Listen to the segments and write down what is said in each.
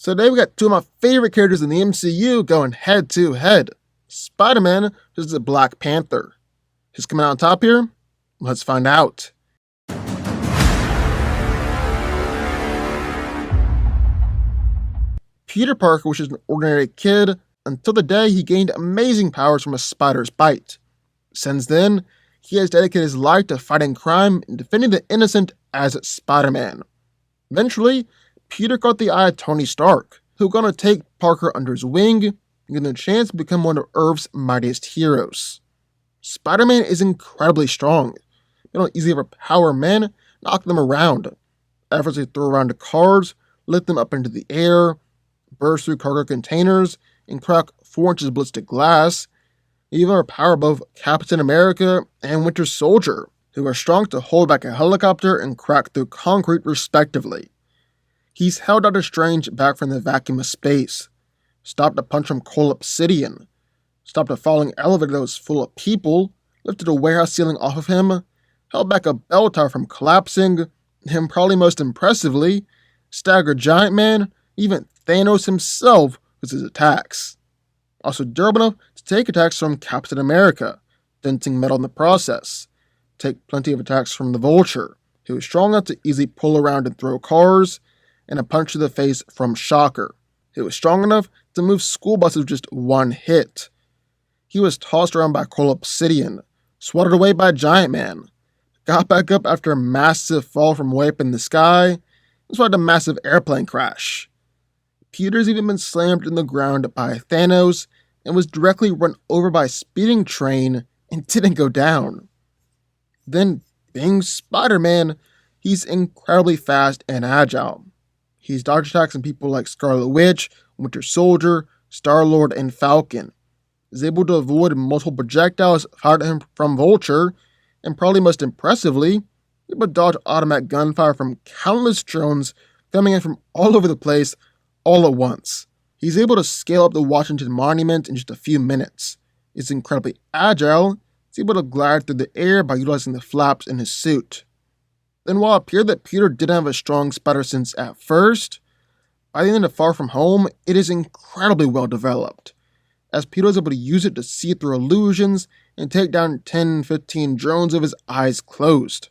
So today we got two of my favorite characters in the MCU going head to head. Spider-Man versus the Black Panther. Who's coming out on top here? Let's find out. Peter Parker was just an ordinary kid until the day he gained amazing powers from a spider's bite. Since then, he has dedicated his life to fighting crime and defending the innocent as Spider-Man. Eventually, Peter caught the eye of Tony Stark, who was going to take Parker under his wing and give him a chance to become one of Earth's mightiest heroes. Spider-Man is incredibly strong. They don't easily overpower men, knock them around. Effortlessly throw around the cars, lift them up into the air, burst through cargo containers, and crack 4 inches of ballistic glass. Even are power above Captain America and Winter Soldier, who are strong to hold back a helicopter and crack through concrete respectively. He's held Doctor Strange back from the vacuum of space, stopped a punch from cold obsidian, stopped a falling elevator that was full of people, lifted a warehouse ceiling off of him, held back a bell tower from collapsing, and probably most impressively, staggered Giant Man, even Thanos himself with his attacks. Also durable enough to take attacks from Captain America, denting metal in the process. Take plenty of attacks from the Vulture, who is strong enough to easily pull around and throw cars, and a punch to the face from Shocker, who was strong enough to move school buses with just one hit. He was tossed around by cold obsidian, swatted away by Giant Man, got back up after a massive fall from way up in the sky, and survived a massive airplane crash. Peter's even been slammed in the ground by Thanos and was directly run over by a speeding train and didn't go down. Then, being Spider-Man, he's incredibly fast and agile. He's dodged attacks on people like Scarlet Witch, Winter Soldier, Star-Lord, and Falcon. Is able to avoid multiple projectiles fired at him from Vulture, and probably most impressively, able to dodge automatic gunfire from countless drones coming in from all over the place all at once. He's able to scale up the Washington Monument in just a few minutes. He's incredibly agile. He's able to glide through the air by utilizing the flaps in his suit. Then while it appeared that Peter didn't have a strong spider sense at first, by the end of Far From Home, it is incredibly well developed, as Peter is able to use it to see through illusions and take down 10-15 drones with his eyes closed.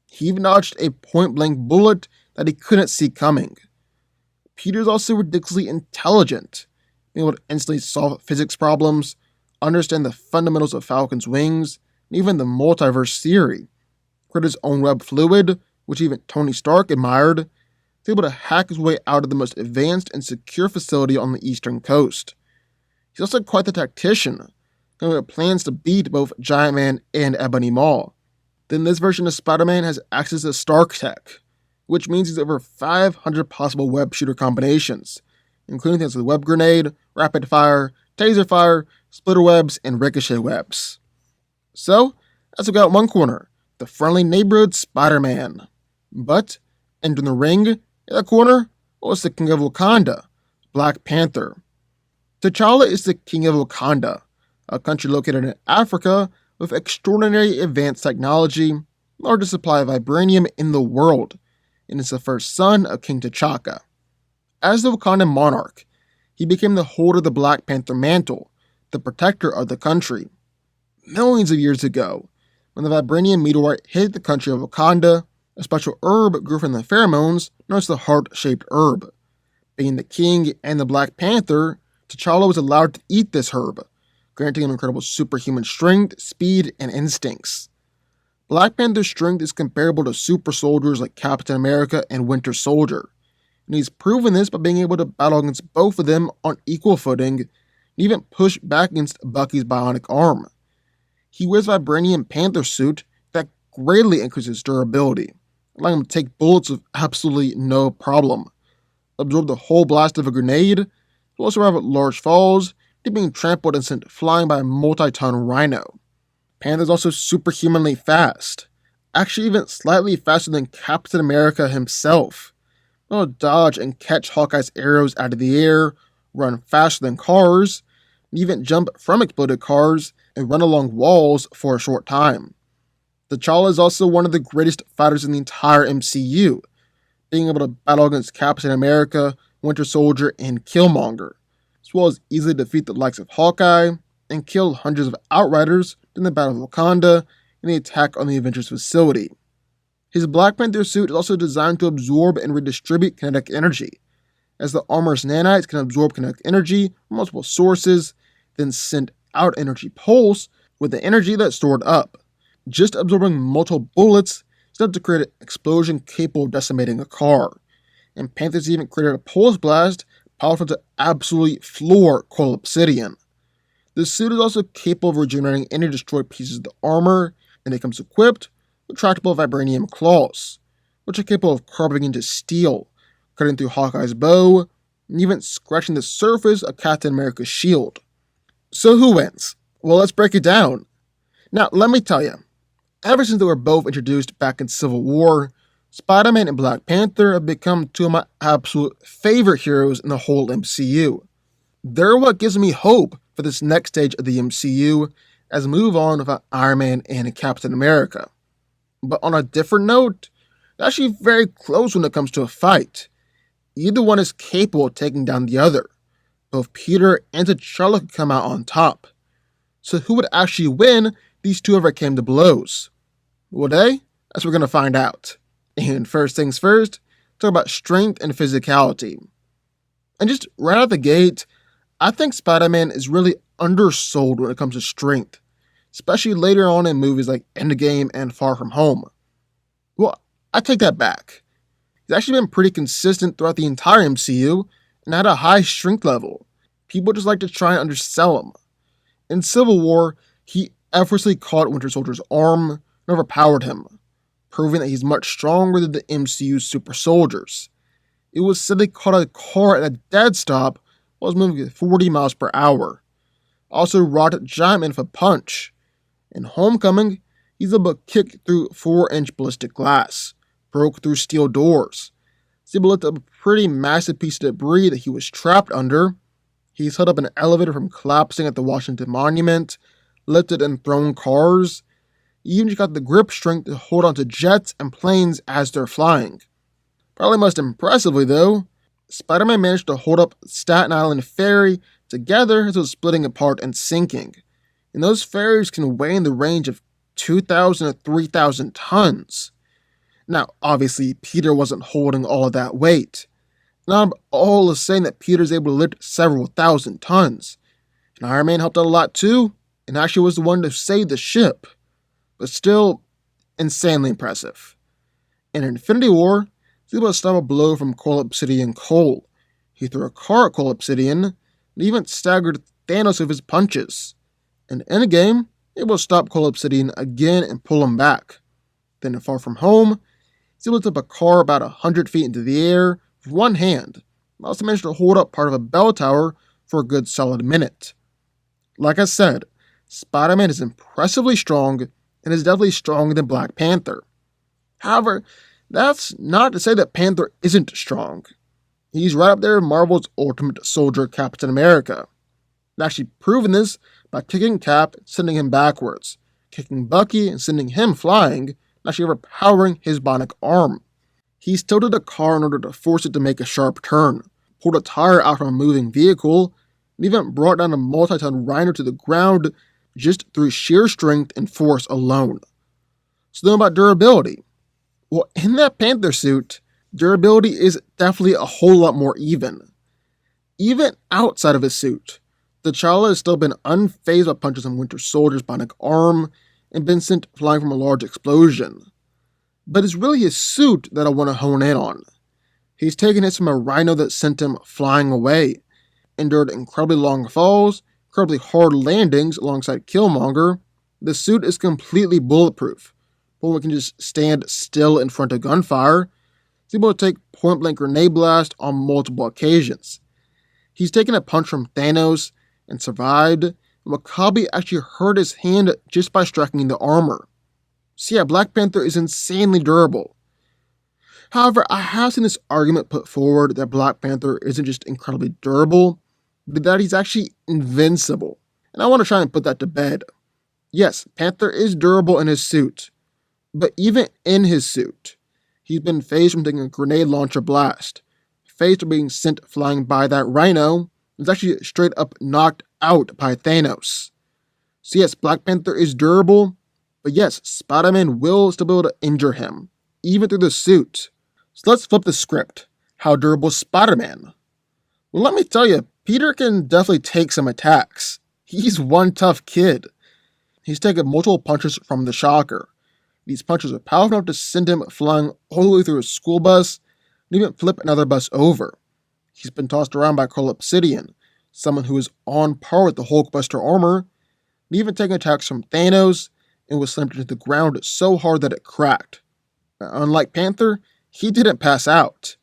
He even dodged a point-blank bullet that he couldn't see coming. Peter is also ridiculously intelligent, being able to instantly solve physics problems, understand the fundamentals of Falcon's wings, and even the multiverse theory. Create his own web fluid, which even Tony Stark admired. He's able to hack his way out of the most advanced and secure facility on the eastern coast. He's also quite the tactician, coming with plans to beat both Giant Man and Ebony Maw. Then this version of Spider-Man has access to Stark Tech, which means he's over 500 possible web shooter combinations, including things like web grenade, rapid fire, taser fire, splitter webs, and ricochet webs. So, as we got one corner, the friendly neighborhood Spider-Man. But, entering the ring, in that corner, was the King of Wakanda, Black Panther. T'Challa is the King of Wakanda, a country located in Africa with extraordinary advanced technology, largest supply of vibranium in the world, and is the first son of King T'Chaka. As the Wakandan monarch, he became the holder of the Black Panther mantle, the protector of the country. Millions of years ago, when the vibranium meteorite hit the country of Wakanda, a special herb grew from the pheromones known as the heart-shaped herb. Being the king and the Black Panther, T'Challa was allowed to eat this herb, granting him incredible superhuman strength, speed, and instincts. Black Panther's strength is comparable to super soldiers like Captain America and Winter Soldier, and he's proven this by being able to battle against both of them on equal footing, and even push back against Bucky's bionic arm. He wears a vibranium Panther suit that greatly increases durability, allowing him to take bullets with absolutely no problem, absorb the whole blast of a grenade, will also survive large falls, to being trampled and sent flying by a multi-ton rhino. Panther's also superhumanly fast, actually even slightly faster than Captain America himself. He'll dodge and catch Hawkeye's arrows out of the air, run faster than cars, and even jump from exploded cars and run along walls for a short time. T'Challa is also one of the greatest fighters in the entire MCU, being able to battle against Captain America, Winter Soldier, and Killmonger, as well as easily defeat the likes of Hawkeye and kill hundreds of Outriders in the Battle of Wakanda and the attack on the Avengers facility. His Black Panther suit is also designed to absorb and redistribute kinetic energy, as the armor's nanites can absorb kinetic energy from multiple sources, then send out energy pulse with the energy that's stored up. Just absorbing multiple bullets is enough to create an explosion capable of decimating a car, and Panther's even created a pulse blast powerful to absolutely floor cold obsidian. The suit is also capable of regenerating any destroyed pieces of the armor, and it comes equipped with retractable vibranium claws, which are capable of carving into steel, cutting through Hawkeye's bow, and even scratching the surface of Captain America's shield. So who wins? Well, let's break it down. Now, let me tell you, ever since they were both introduced back in Civil War, Spider-Man and Black Panther have become two of my absolute favorite heroes in the whole MCU. They're what gives me hope for this next stage of the MCU as we move on with Iron Man and Captain America. But on a different note, they're actually very close when it comes to a fight. Either one is capable of taking down the other. Both Peter and T'Challa could come out on top. So who would actually win these two ever came to blows? Would they? That's what we're going to find out. And first things first, talk about strength and physicality. And just right out the gate, I think Spider-Man is really undersold when it comes to strength, especially later on in movies like Endgame and Far From Home. Well, I take that back. He's actually been pretty consistent throughout the entire MCU and had a high strength level. People just like to try and undersell him. In Civil War, he effortlessly caught Winter Soldier's arm and overpowered him, proving that he's much stronger than the MCU's super soldiers. It was said they caught a car at a dead stop while it was moving at 40 miles per hour. Also rocked Giant Man with a punch. In Homecoming, he's able to kick through 4-inch ballistic glass, broke through steel doors. He's able to lift up a pretty massive piece of debris that he was trapped under. He's held up an elevator from collapsing at the Washington Monument, lifted and thrown cars. He even got the grip strength to hold onto jets and planes as they're flying. Probably most impressively though, Spider-Man managed to hold up Staten Island Ferry together as it was splitting apart and sinking. And those ferries can weigh in the range of 2,000 to 3,000 tons. Now, obviously, Peter wasn't holding all of that weight. Now I'm all saying that Peter's able to lift several thousand tons. And Iron Man helped out a lot too, and actually was the one to save the ship. But still, insanely impressive. In Infinity War, he was able to stop a blow from Cold Obsidian Cole. He threw a car at Cold Obsidian, and even staggered Thanos with his punches. In Endgame, he was able to stop Cold Obsidian again and pull him back. Then in Far From Home, he's able to tip a car about 100 feet into the air with one hand, and also managed to hold up part of a bell tower for a good solid minute. Like I said, Spider-Man is impressively strong and is definitely stronger than Black Panther. However, that's not to say that Panther isn't strong. He's right up there with Marvel's ultimate soldier, Captain America. And actually proven this by kicking Cap and sending him backwards, kicking Bucky and sending him flying, and actually overpowering his bionic arm. He's tilted a car in order to force it to make a sharp turn, pulled a tire out from a moving vehicle, and even brought down a multi-ton rhino to the ground just through sheer strength and force alone. So then about durability. Well, in that Panther suit, durability is definitely a whole lot more even. Even outside of his suit, T'Challa has still been unfazed by punches on Winter Soldier's bionic arm and been sent flying from a large explosion. But it's really his suit that I want to hone in on. He's taken hits from a rhino that sent him flying away, endured incredibly long falls, incredibly hard landings alongside Killmonger. The suit is completely bulletproof. But can just stand still in front of gunfire. He's able to take point-blank grenade blast on multiple occasions. He's taken a punch from Thanos and survived, and Wakabi actually hurt his hand just by striking the armor. So yeah, Black Panther is insanely durable. However, I have seen this argument put forward that Black Panther isn't just incredibly durable, but that he's actually invincible. And I want to try and put that to bed. Yes, Panther is durable in his suit. But even in his suit, he's been phased from taking a grenade launcher blast, face or being sent flying by that rhino, was actually straight up knocked out by Thanos. So yes, Black Panther is durable, but yes, Spider-Man will still be able to injure him, even through the suit. So let's flip the script. How durable is Spider-Man? Well, let me tell you, Peter can definitely take some attacks. He's one tough kid. He's taken multiple punches from the Shocker. These punches are powerful enough to send him flying all the way through a school bus and even flip another bus over. He's been tossed around by Cole Obsidian, someone who is on par with the Hulkbuster armor, and even taking attacks from Thanos and was slammed into the ground so hard that it cracked. Unlike Panther, he didn't pass out.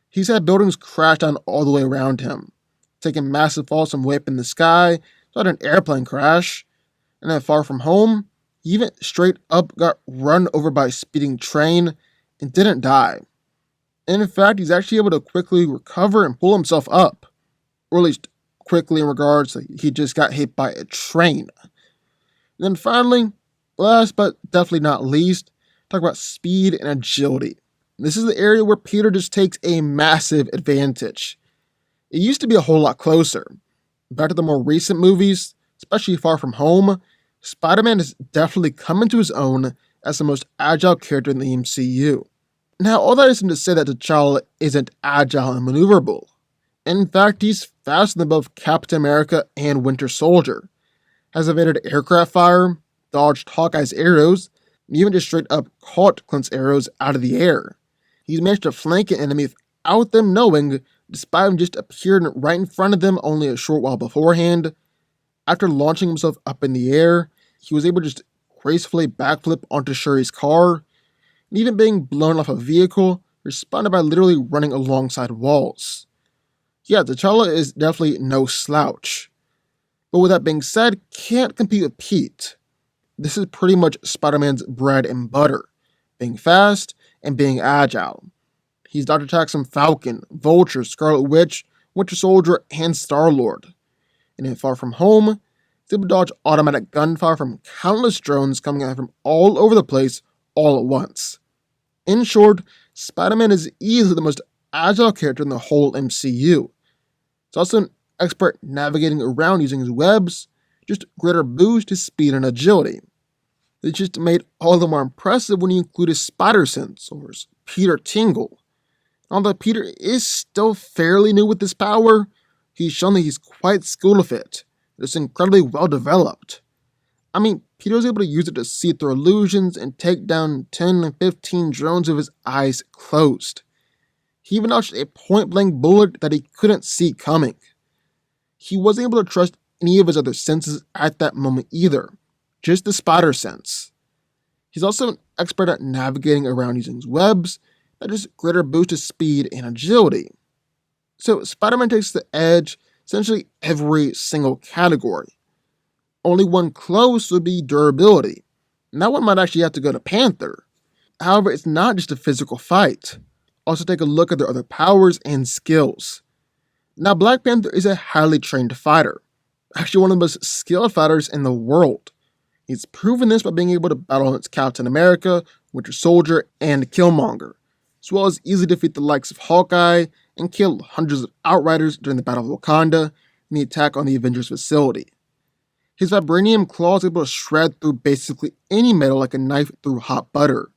He's had buildings crash down all the way around him, taking massive falls from way up in the sky, so had an airplane crash, and then far from home, he even straight up got run over by a speeding train and didn't die. And in fact, he's actually able to quickly recover and pull himself up, or at least quickly in regards to he just got hit by a train. And then finally, last but definitely not least, talk about speed and agility. This is the area where Peter just takes a massive advantage. It used to be a whole lot closer. Back to the more recent movies, especially Far From Home, Spider-Man has definitely come into his own as the most agile character in the MCU. Now, all that isn't to say that T'Challa isn't agile and maneuverable. In fact, he's faster than both Captain America and Winter Soldier, has evaded aircraft fire, dodged Hawkeye's arrows, and even just straight up caught Clint's arrows out of the air. He's managed to flank an enemy without them knowing, despite him just appearing right in front of them only a short while beforehand. After launching himself up in the air, he was able to just gracefully backflip onto Shuri's car, and even being blown off a vehicle, responded by literally running alongside walls. Yeah, T'Challa is definitely no slouch. But with that being said, can't compete with Pete. This is pretty much Spider-Man's bread and butter, being fast and being agile. He's dodged attacks from Falcon, Vulture, Scarlet Witch, Winter Soldier, and Star-Lord. And in Far From Home, he's able to dodge automatic gunfire from countless drones coming at him from all over the place all at once. In short, Spider-Man is easily the most agile character in the whole MCU. He's also an expert navigating around using his webs, just greater boost his speed and agility. It's just made all the more impressive when you include his spider sense, or his Peter Tingle. Although Peter is still fairly new with this power, he's shown that he's quite skilled with it. It's incredibly well developed. I mean, Peter was able to use it to see through illusions and take down 10 and 15 drones with his eyes closed. He even dodged a point-blank bullet that he couldn't see coming. He wasn't able to trust any of his other senses at that moment either, just the spider sense. He's also an expert at navigating around using his webs that just greater boost his speed and agility. So Spider-Man takes the edge essentially every single category. Only one close would be durability, and that one might actually have to go to Panther. However, it's not just a physical fight. Also take a look at their other powers and skills. Now, Black Panther is a highly trained fighter, actually one of the most skilled fighters in the world. He's proven this by being able to battle against Captain America, Winter Soldier, and Killmonger, as well as easily defeat the likes of Hawkeye and kill hundreds of Outriders during the Battle of Wakanda and the attack on the Avengers facility. His vibranium claws are able to shred through basically any metal like a knife through hot butter.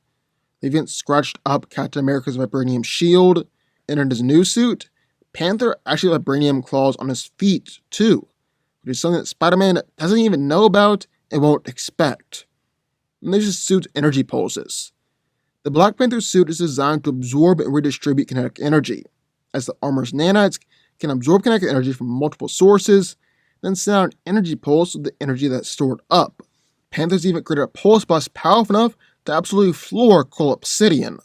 They've even scratched up Captain America's vibranium shield, and in his new suit, Panther actually has vibranium claws on his feet too, which is something that Spider-Man doesn't even know about and won't expect. And there's his suit's energy pulses. The Black Panther suit is designed to absorb and redistribute kinetic energy, as the armor's nanites can absorb kinetic energy from multiple sources, then send out an energy pulse with the energy that's stored up. Panther's even created a pulse bus powerful enough to absolutely floor Cole Obsidian.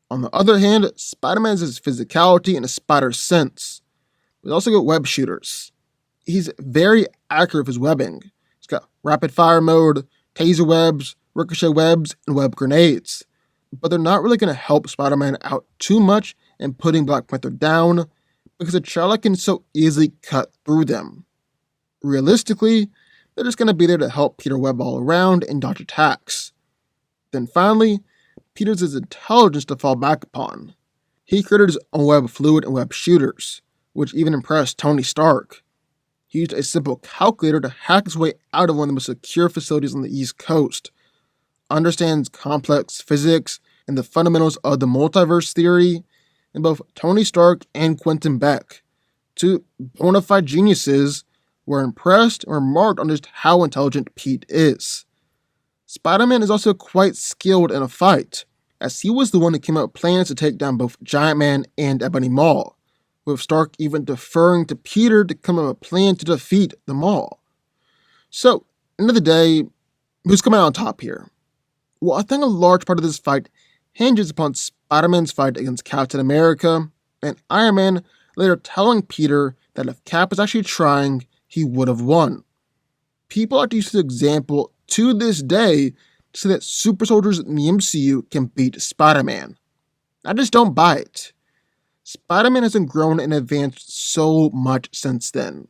On the other hand, Spider-Man has his physicality and his spider sense, but he's also got web shooters. He's very accurate with his webbing. He's got rapid fire mode, taser webs, ricochet webs, and web grenades. But they're not really going to help Spider-Man out too much in putting Black Panther down, because T'Challa can so easily cut through them. Realistically, they're just going to be there to help Peter web all around and dodge attacks. Then finally, Peter's his intelligence to fall back upon. He created his own web fluid and web shooters, which even impressed Tony Stark. He used a simple calculator to hack his way out of one of the most secure facilities on the East Coast, understands complex physics and the fundamentals of the multiverse theory, and both Tony Stark and Quentin Beck, two bona fide geniuses, were impressed and remarked on just how intelligent Pete is. Spider-Man is also quite skilled in a fight, as he was the one who came up with plans to take down both Giant Man and Ebony Maw, with Stark even deferring to Peter to come up with a plan to defeat them all. So, end of the day, who's coming out on top here? Well, I think a large part of this fight hinges upon Spider-Man's fight against Captain America, and Iron Man later telling Peter that if Cap was actually trying, he would have won. People like to use this example to this day to say that super soldiers in the MCU can beat Spider-Man. I just don't buy it. Spider-Man hasn't grown and advanced so much since then.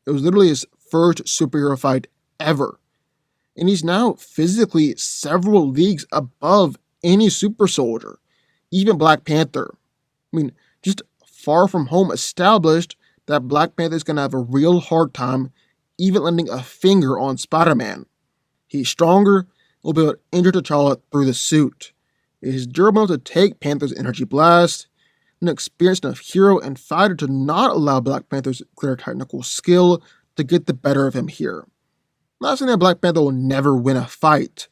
It was literally his first superhero fight ever. And he's now physically several leagues above any super soldier, even Black Panther. I mean, just Far From Home established that Black Panther is going to have a real hard time even lending a finger on Spider-Man. He's stronger and will be able to injure T'Challa through the suit. He's durable enough to take Panther's energy blast, and experienced enough hero and fighter to not allow Black Panther's clear technical skill to get the better of him here. I'm not saying that Black Panther will never win a fight.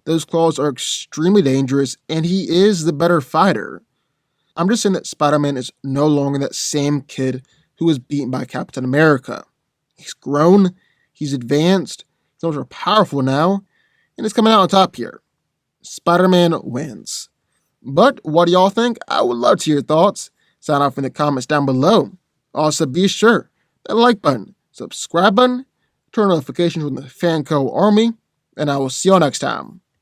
Those claws are extremely dangerous, and he is the better fighter. I'm just saying that Spider-Man is no longer that same kid who was beaten by Captain America. He's grown, he's advanced, he's much more powerful now, and he's coming out on top here. Spider-Man wins. But what do y'all think? I would love to hear your thoughts. Sign off in the comments down below. Also, be sure that like button, subscribe button, turn notifications from the Fanco Army, and I will see y'all next time.